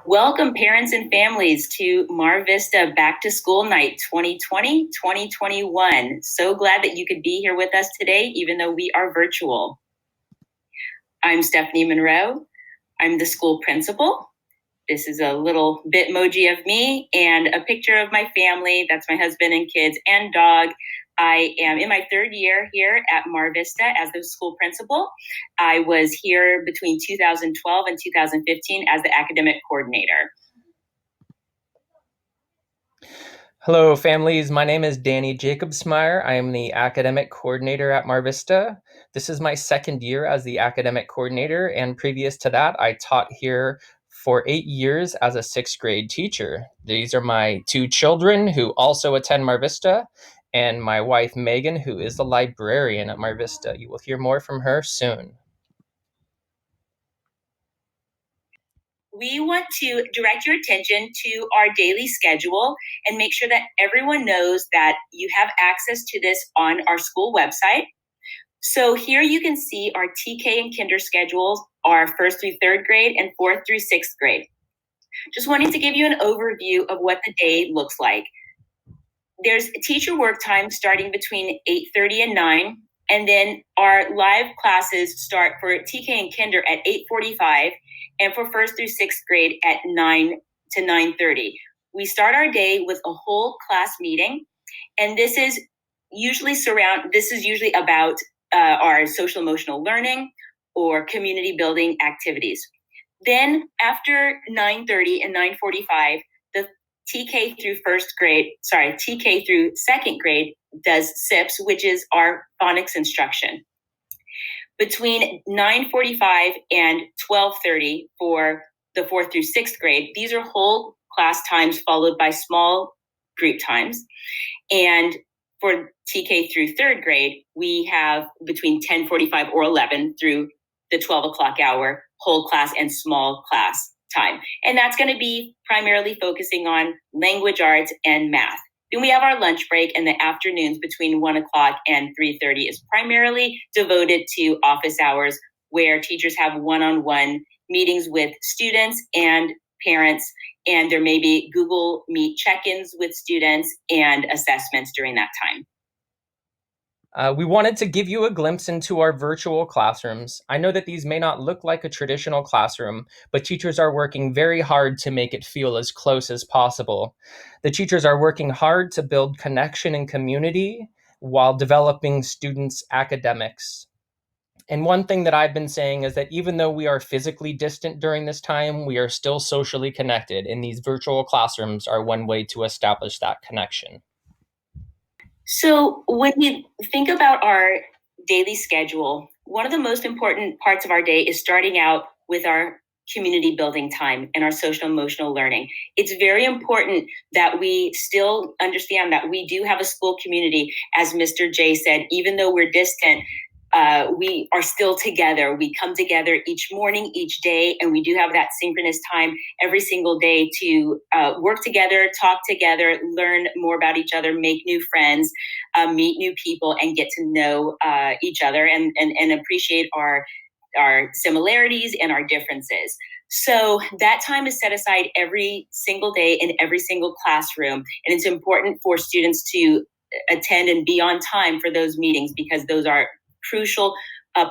Welcome, parents and families, to Mar Vista Back to School Night 2020-2021. So glad that you could be here with us today, even though we are virtual. I'm Stephanie Monroe. I'm the school principal. This is a little Bitmoji of me and a picture of my family. That's my husband and kids and dog. I am in my third year here at Mar Vista as the school principal. I was here between 2012 and 2015 as the academic coordinator. Hello, families. My name is Danny Jacobsmeyer. I am the academic coordinator at Mar Vista. This is my second year as the academic coordinator, and previous to that, I taught here for 8 years as a sixth grade teacher. These are my two children who also attend Mar Vista, and my wife Megan, who is the librarian at Mar Vista. You will hear more from her soon. We want to direct your attention to our daily schedule and make sure that everyone knows that you have access to this on our school website. So here you can see our TK and kinder schedules, our first through third grade and fourth through sixth grade. Just wanting to give you an overview of what the day looks like. There's teacher work time starting between 8:30 and 9. And then our live classes start for TK and kinder at 8:45 and for first through sixth grade at 9 to 9:30. We start our day with a whole class meeting, and this is usually about our social emotional learning or community building activities. Then after 9:30 and 9:45, the TK through second grade does SIPS, which is our phonics instruction. Between 9:45 and 12:30 for the fourth through sixth grade, these are whole class times followed by small group times. And for TK through third grade, we have between 10:45 or 11 through the 12 o'clock hour, whole class and small class time. And that's going to be primarily focusing on language arts and math. Then we have our lunch break, and the afternoons between 1 o'clock and 3:30 is primarily devoted to office hours, where teachers have one-on-one meetings with students and parents, and there may be Google Meet check-ins with students and assessments during that time. We wanted to give you a glimpse into our virtual classrooms. I know that these may not look like a traditional classroom, but teachers are working very hard to make it feel as close as possible. The teachers are working hard to build connection and community while developing students' academics. And one thing that I've been saying is that even though we are physically distant during this time, we are still socially connected, and these virtual classrooms are one way to establish that connection. So when you think about our daily schedule, one of the most important parts of our day is starting out with our community building time and our social emotional learning. It's very important that we still understand that we do have a school community. As Mr. J said, even though we're distant, we are still together. We come together each morning, each day, and we do have that synchronous time every single day to work together, talk together, learn more about each other, make new friends, meet new people, and get to know each other and appreciate our similarities and our differences. So that time is set aside every single day in every single classroom. And it's important for students to attend and be on time for those meetings, because those are crucial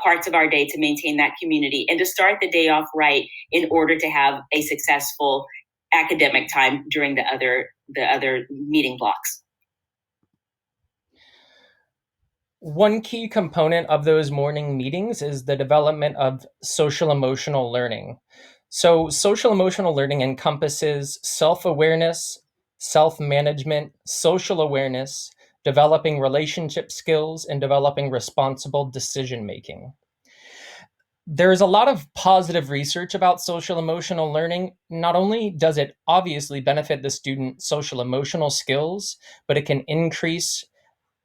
parts of our day to maintain that community and to start the day off right in order to have a successful academic time during the other meeting blocks. One key component of those morning meetings is the development of social emotional learning. So social emotional learning encompasses self-awareness, self-management, social awareness, developing relationship skills, and developing responsible decision-making. There's a lot of positive research about social emotional learning. Not only does it obviously benefit the student's social emotional skills, but it can increase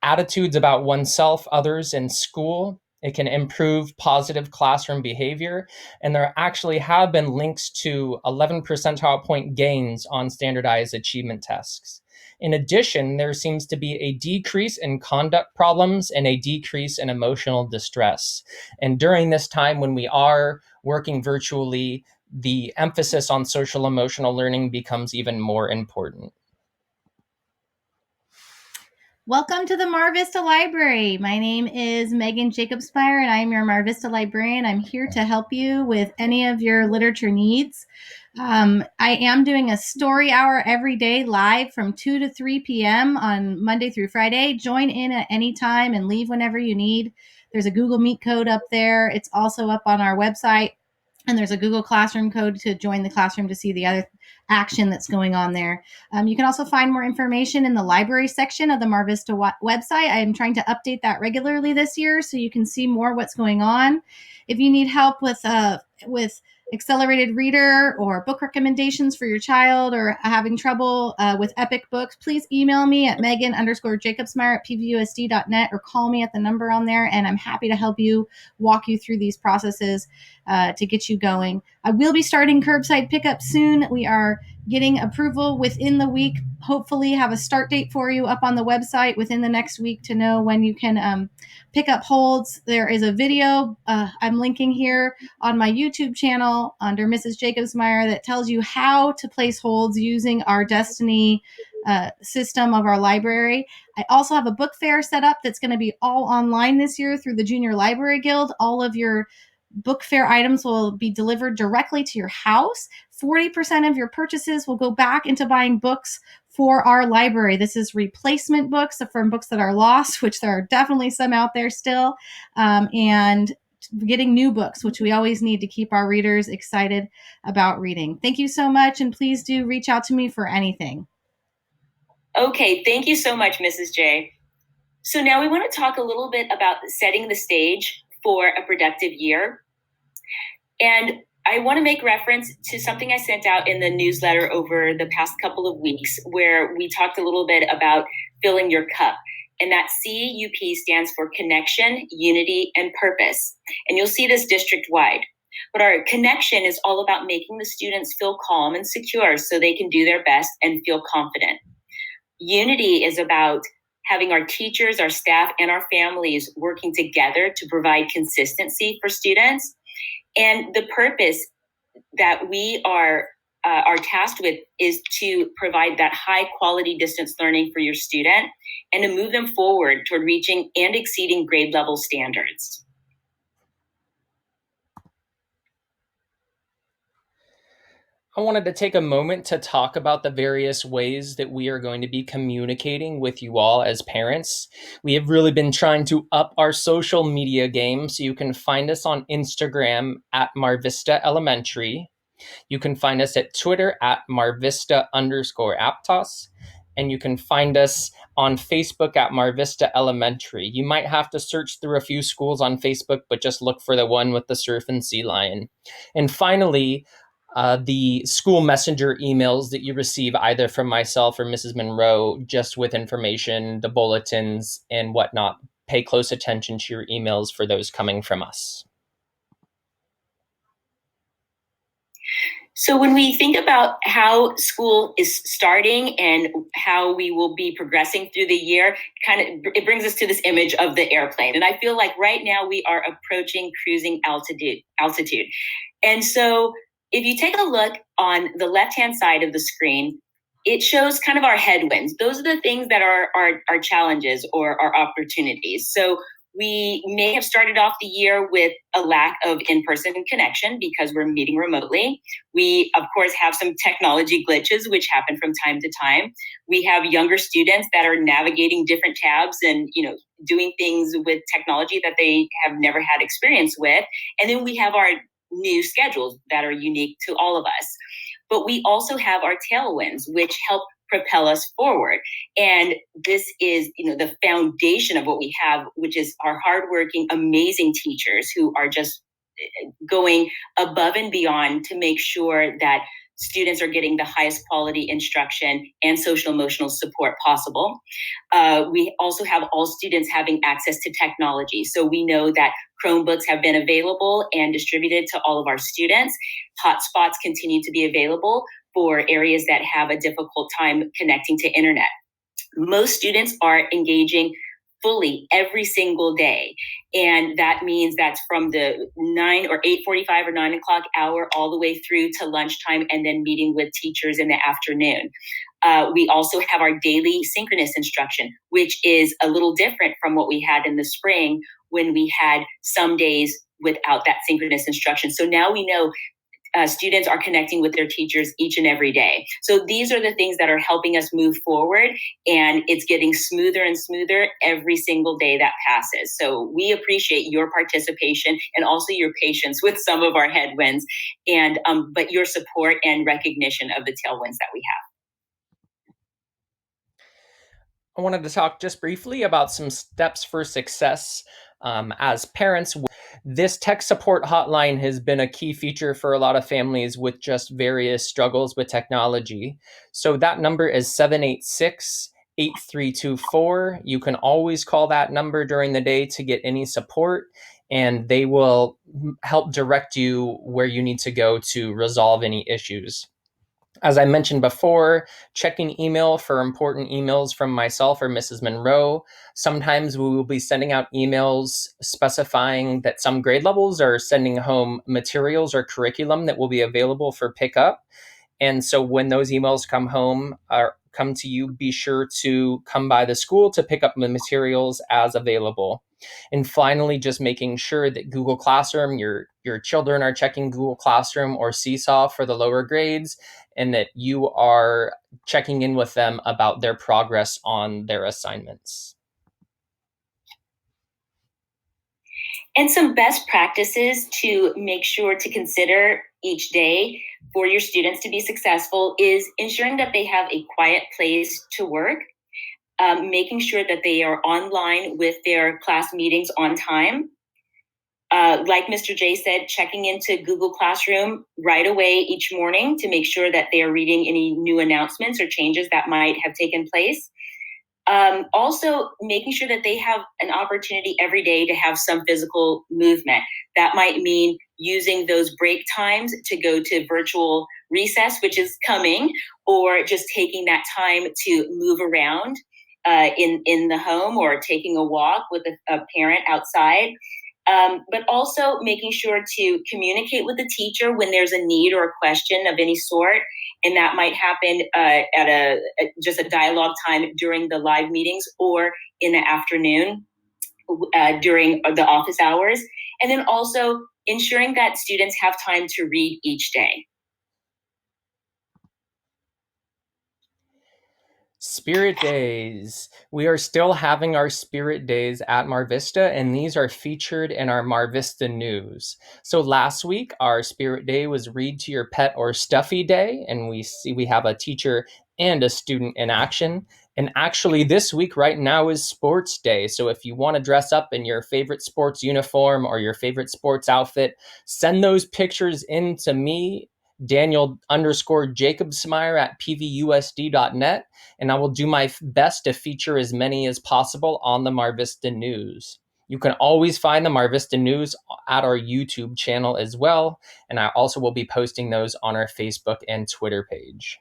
attitudes about oneself, others, and school. It can improve positive classroom behavior. And there actually have been links to 11 percentile point gains on standardized achievement tests. In addition, there seems to be a decrease in conduct problems and a decrease in emotional distress. And during this time when we are working virtually, the emphasis on social emotional learning becomes even more important. Welcome to the Mar Vista Library. My name is Megan Jacobsmeyer, and I'm your Mar Vista librarian. I'm here to help you with any of your literature needs. I am doing a story hour every day live from 2 to 3 p.m. on Monday through Friday. Join in at any time and leave whenever you need. There's a Google Meet code up there. It's also up on our website. And there's a Google Classroom code to join the classroom to see the other action that's going on there. You can also find more information in the library section of the Mar Vista website. I am trying to update that regularly this year so you can see more what's going on. If you need help with accelerated reader or book recommendations for your child, or having trouble with Epic Books, please email me at megan_jacobsmeyer@pvusd.net, or call me at the number on there, and I'm happy to help you walk you through these processes to get you going. I will be starting curbside pickup soon. We are getting approval within the week. Hopefully have a start date for you up on the website within the next week to know when you can pick up holds. There is a video I'm linking here on my YouTube channel under Mrs. Jacobsmeyer that tells you how to place holds using our Destiny system of our library. I also have a book fair set up that's going to be all online this year through the Junior Library Guild. All of your book fair items will be delivered directly to your house. 40% of your purchases will go back into buying books for our library. This is replacement books from books that are lost, which there are definitely some out there still, and getting new books, which we always need to keep our readers excited about reading. Thank you so much, and please do reach out to me for anything. Okay, thank you so much, Mrs. J. So now we want to talk a little bit about setting the stage for a productive year. And I want to make reference to something I sent out in the newsletter over the past couple of weeks, where we talked a little bit about filling your cup. And that CUP stands for connection, unity, and purpose. And you'll see this district-wide. But our connection is all about making the students feel calm and secure so they can do their best and feel confident. Unity is about having our teachers, our staff, and our families working together to provide consistency for students. And the purpose that we are tasked with is to provide that high quality distance learning for your student and to move them forward toward reaching and exceeding grade level standards. I wanted to take a moment to talk about the various ways that we are going to be communicating with you all as parents. We have really been trying to up our social media game, so you can find us on Instagram at Mar Vista Elementary. You can find us at Twitter at marvista_aptos. And you can find us on Facebook at Mar Vista Elementary. You might have to search through a few schools on Facebook, but just look for the one with the surf and sea lion. And finally, the school messenger emails that you receive either from myself or Mrs. Monroe, just with information, the bulletins and whatnot. Pay close attention to your emails for those coming from us. So when we think about how school is starting and how we will be progressing through the year, it brings us to this image of the airplane. And I feel like right now we are approaching cruising altitude. And so if you take a look on the left-hand side of the screen, it shows kind of our headwinds. Those are the things that are our challenges or our opportunities. So we may have started off the year with a lack of in-person connection because we're meeting remotely. We, of course, have some technology glitches, which happen from time to time. We have younger students that are navigating different tabs and, doing things with technology that they have never had experience with. And then we have our new schedules that are unique to all of us. But we also have our tailwinds, which help propel us forward. And this is, the foundation of what we have, which is our hardworking, amazing teachers who are just going above and beyond to make sure that students are getting the highest quality instruction and social emotional support possible. We also have all students having access to technology. So we know that Chromebooks have been available and distributed to all of our students. Hotspots continue to be available for areas that have a difficult time connecting to internet. Most students are engaging fully every single day. And that means that's from the 9 or 8:45 or 9 o'clock hour all the way through to lunchtime, and then meeting with teachers in the afternoon. We also have our daily synchronous instruction, which is a little different from what we had in the spring when we had some days without that synchronous instruction. So now we know students are connecting with their teachers each and every day. So these are the things that are helping us move forward, and it's getting smoother and smoother every single day that passes. So we appreciate your participation and also your patience with some of our headwinds, and but your support and recognition of the tailwinds that we have. I wanted to talk just briefly about some steps for success as parents. This tech support hotline has been a key feature for a lot of families with just various struggles with technology. So that number is 786-8324. You can always call that number during the day to get any support, and they will help direct you where you need to go to resolve any issues. As I mentioned before, checking email for important emails from myself or Mrs. Monroe. Sometimes we will be sending out emails specifying that some grade levels are sending home materials or curriculum that will be available for pickup. And so when those emails come home or come to you, be sure to come by the school to pick up the materials as available. And finally, just making sure that Google Classroom, your children are checking Google Classroom or Seesaw for the lower grades, and that you are checking in with them about their progress on their assignments. And some best practices to make sure to consider each day for your students to be successful is ensuring that they have a quiet place to work, making sure that they are online with their class meetings on time. Like Mr. J said, checking into Google Classroom right away each morning to make sure that they are reading any new announcements or changes that might have taken place. Also, making sure that they have an opportunity every day to have some physical movement. That might mean using those break times to go to virtual recess, which is coming, or just taking that time to move around in the home, or taking a walk with a parent outside. But also making sure to communicate with the teacher when there's a need or a question of any sort. And that might happen at just a dialogue time during the live meetings or in the afternoon during the office hours. And then also ensuring that students have time to read each day. Spirit Days. We are still having our Spirit Days at Mar Vista, and these are featured in our Mar Vista news. So last week, our Spirit Day was Read to Your Pet or Stuffy Day, and we have a teacher and a student in action. And actually, this week right now is Sports Day. So if you want to dress up in your favorite sports uniform or your favorite sports outfit, send those pictures in to me, Daniel_Jacobsmeyer at pvusd.net, and I will do my best to feature as many as possible on the Mar Vista News. You can always find the Mar Vista News at our YouTube channel as well, and I also will be posting those on our Facebook and Twitter page.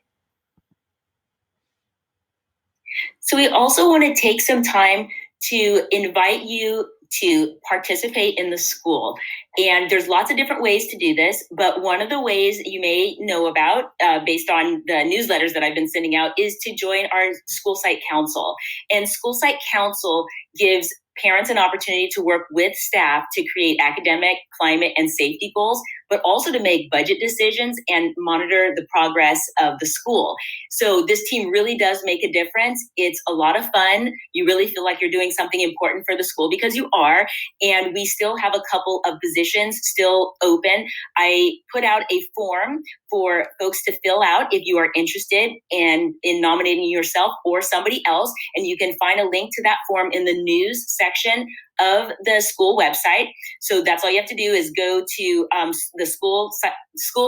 So we also want to take some time to invite you to participate in the school. And there's lots of different ways to do this, but one of the ways you may know about, based on the newsletters that I've been sending out, is to join our school site council. And school site council gives parents an opportunity to work with staff to create academic, climate, and safety goals, but also to make budget decisions and monitor the progress of the school. So this team really does make a difference. It's a lot of fun. You really feel like you're doing something important for the school, because you are. And we still have a couple of positions still open. I put out a form for folks to fill out if you are interested in nominating yourself or somebody else. And you can find a link to that form in the news section of the school website. So that's all you have to do is go to the school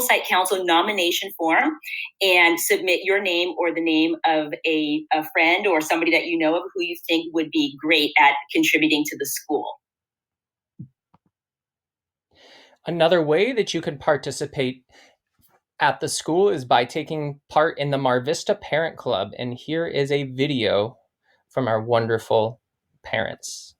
site council nomination form and submit your name or the name of a friend or somebody that you know of who you think would be great at contributing to the school. Another way that you can participate at the school is by taking part in the Mar Vista Parent Club. And here is a video from our wonderful parents.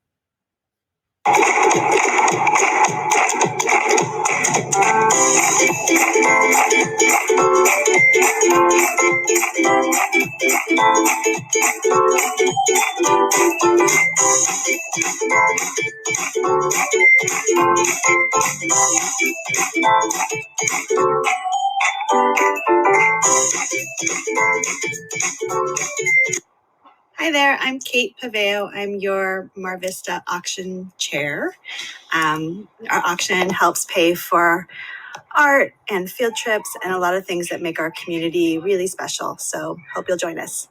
Hi there, I'm Kate Paveo. I'm your Mar Vista auction chair. Our auction helps pay for art and field trips and a lot of things that make our community really special. So hope you'll join us.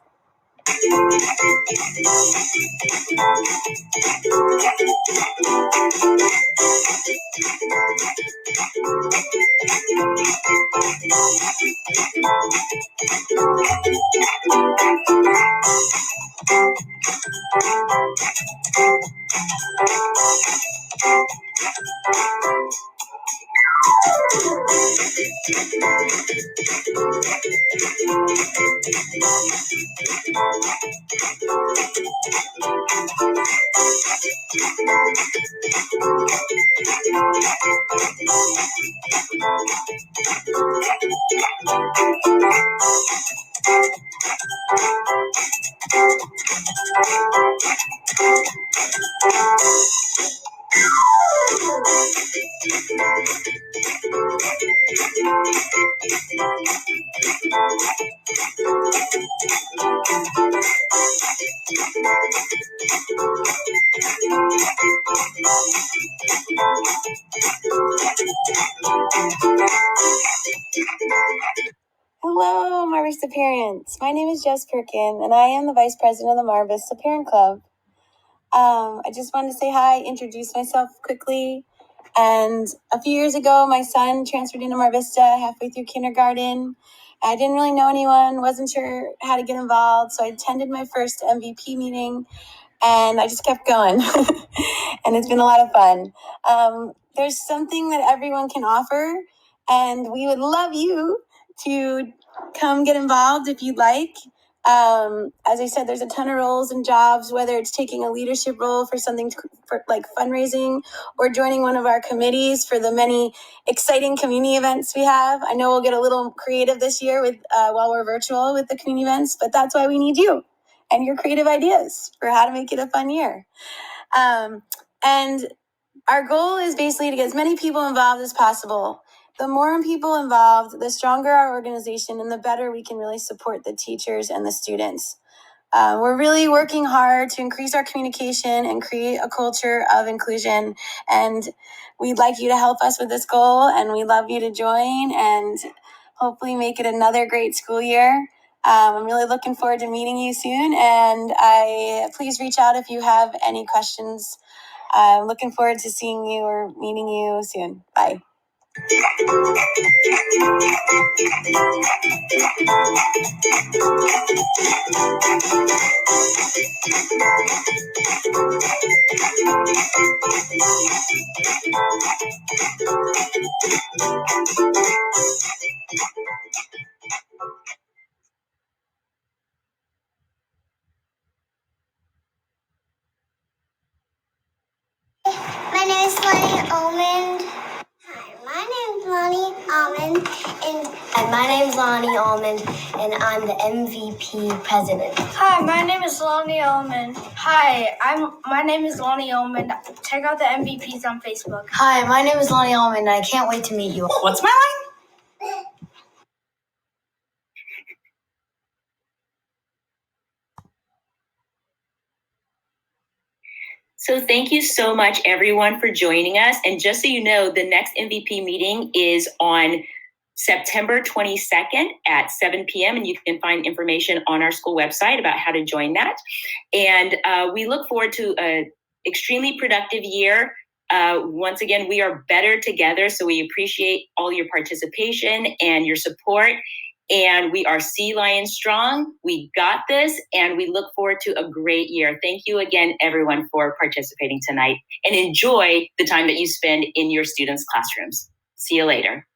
Hello, Mar Vista parents. My name is Jess Perkin, and I am the Vice President of the Mar Vista Parent Club. I just wanted to say hi, introduce myself quickly. And a few years ago, my son transferred into Mar Vista halfway through kindergarten. I didn't really know anyone, wasn't sure how to get involved, so I attended my first MVP meeting, and I just kept going. And it's been a lot of fun. There's something that everyone can offer, and we would love you to come get involved if you'd like. As I said, there's a ton of roles and jobs, whether it's taking a leadership role for something for like fundraising or joining one of our committees for the many exciting community events we have. I know we'll get a little creative this year with while we're virtual with the community events, but that's why we need you and your creative ideas for how to make it a fun year. And our goal is basically to get as many people involved as possible. The more people involved, the stronger our organization and the better we can really support the teachers and the students. We're really working hard to increase our communication and create a culture of inclusion. And we'd like you to help us with this goal, and we'd love you to join and hopefully make it another great school year. I'm really looking forward to meeting you soon, and please reach out if you have any questions. I'm looking forward to seeing you or meeting you soon. Bye. My name is Lonnie Almond. Hi, my name is Lonnie Almond, and my name is Lonnie Almond, and I'm the MVP president. Hi, my name is Lonnie Almond. Hi, my name is Lonnie Almond. Check out the MVPs on Facebook. Hi, my name is Lonnie Almond, and I can't wait to meet you. What's my line? So thank you so much, everyone, for joining us. And just so you know, the next MVP meeting is on September 22nd at 7 p.m. And you can find information on our school website about how to join that. And we look forward to an extremely productive year. Once again, we are better together. So we appreciate all your participation and your support. And we are Sea Lion strong. We got this, and we look forward to a great year. Thank you again, everyone, for participating tonight, and enjoy the time that you spend in your students' classrooms. See you later.